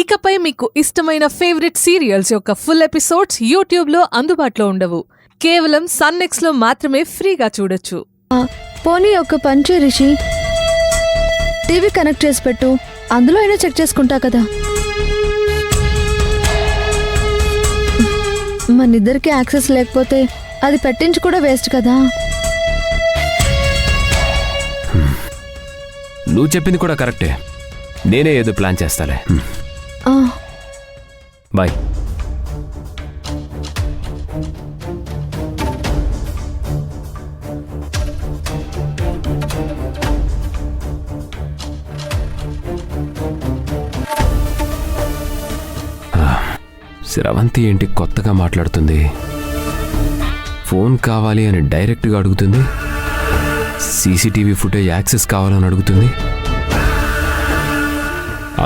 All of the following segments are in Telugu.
ఇకపై మీకు ఇష్టమైన ఫేవరెట్ సీరియల్స్ యొక్క ఫుల్ ఎపిసోడ్స్ యూట్యూబ్లో అందుబాటులో ఉండవు. కేవలం సన్నెక్స్లో మాత్రమే ఫ్రీగా చూడొచ్చు. పోనీ ఒక పంచే రిషి, టీవీ కనెక్ట్ చేసి పెట్టు, అందులో అయినా చెక్ చేసుకుంటా కదా. మనిద్దరికి యాక్సెస్ లేకపోతే అది పెట్టించి కూడా వేస్ట్ కదా. నువ్వు చెప్పింది కూడా కరెక్టే. నేనే ఏదో ప్లాన్ చేస్తాలే. బాయ్. స్రవంతి ఏంటి కొత్తగా మాట్లాడుతుంది? ఫోన్ కావాలి అని డైరెక్ట్గా అడుగుతుంది. సీసీటీవీ ఫుటేజ్ యాక్సెస్ కావాలని అడుగుతుంది.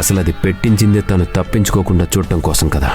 అసలు అది పెట్టించిందే తను తప్పించుకోకుండా చూడటం కోసం కదా.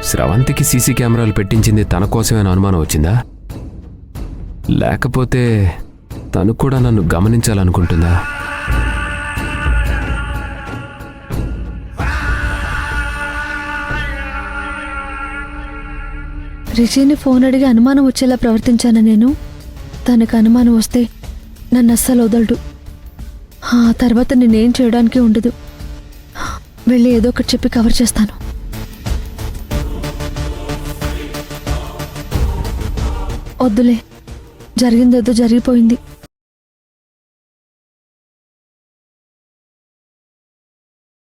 స్రవంతికి సీసీ కెమెరాలు పెట్టించింది తన కోసమేనా అనుమానం వచ్చిందా? లేకపోతే తను కూడా నన్ను గమనించాలనుకుంటుందా? రిషిని ఫోన్ అడిగి అనుమానం వచ్చేలా ప్రవర్తించాను నేను. తనకు అనుమానం వస్తే నన్ను అస్సలు వదలడు. ఆ తర్వాత నేనేం చేయడానికి ఉండదు. వెళ్ళి ఏదో ఒకటి చెప్పి కవర్ చేస్తాను. వద్దులే, జరిగిందేదో జరిగిపోయింది.